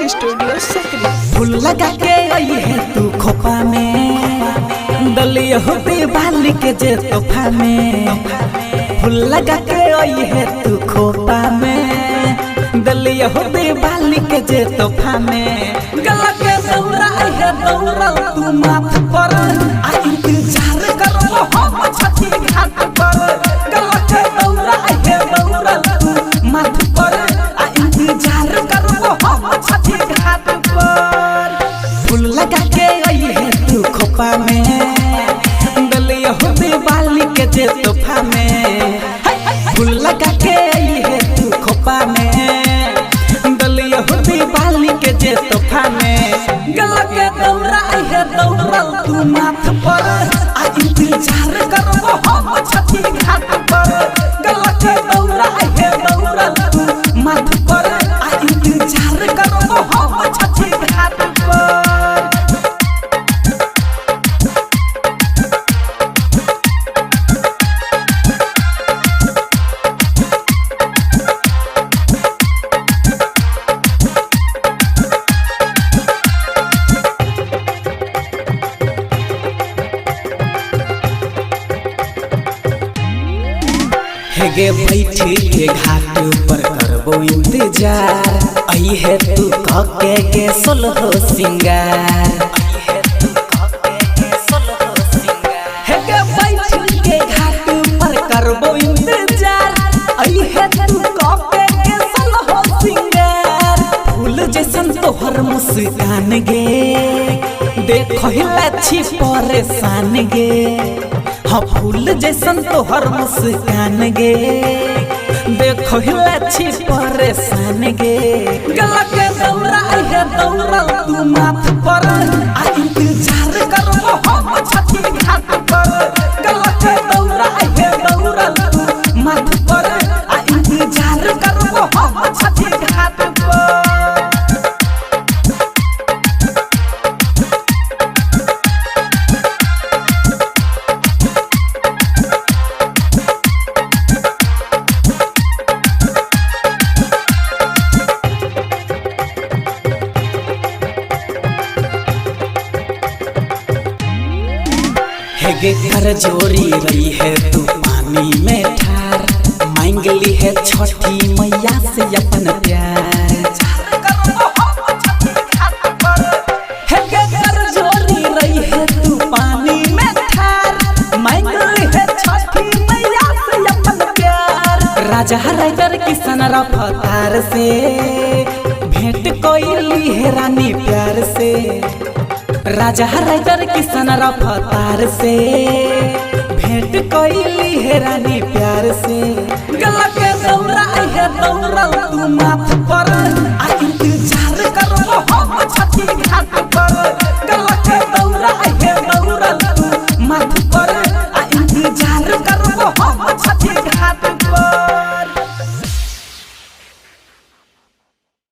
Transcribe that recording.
Recording studio सकरी। फूल लगा के आई है तू खोपा में, दलिया होते बाली के जे तोहफा में। फूल लगा के आई है तू खोपा में, दलिया होते बाली के जे तोहफा में। गला के दौरा आई है दौरा तू माथ पर, आ इंतजार करो हम छठी घाट पर। गला के दौरा आई है दौरा तू माथ पर, आ इंतजार करो हम छठी घाट पर। फूल लगा के आई है तू खोपा में, दलिया होते बाली के जे तोहफा में। फूल लगा के आई है तू खोपा में, दलिया होते बाली के जे तोहफा में। गला के दौरा आई है दौरा तू माथ पर, आ इंतजार करो हम छठी घाट पर। गला के दौरा आई है दौरा तू माथ पर, आ इंतजार करो हम छठी घाट पर। हेगे बैठी के घाट पर करबो इंतजार, आई है तू कके के सोलहो सिंगार। हेगे बैठी के घाट पर करबो इंतजार, आई है तू कके के सोलहो सिंगार। फूल जैसन तोहर मुस्कान गे, देखो लच्छी परेशान गे। हाँ फूल जैसन तोहर मुस्कान गे, देखो लच्छी परेशान गे। गला के दौरा आई है दौरा तू माथ पर, आ इंतजार करो हम छठी घाट पर। गला के दौरा आई है दौरा तू माथ पर, आ इंतजार करो हम छठी घाट पर। हेगे कर जोरी रही है तू पानी में ठार, मांग ली है छठी मैया से अपन प्यार। हेगे कर जोरी रही है तू पानी में ठार, मांग ली है छठी मैया से अपन प्यार। राजा राइटर किशन रफ्तार से भेंट कोइली है रानी प्यार से। राजा राइटर किशन रफ्तार से भेंट कोइली है रानी प्यार से। गला के दौरा आई है दौरा तू माथ पर,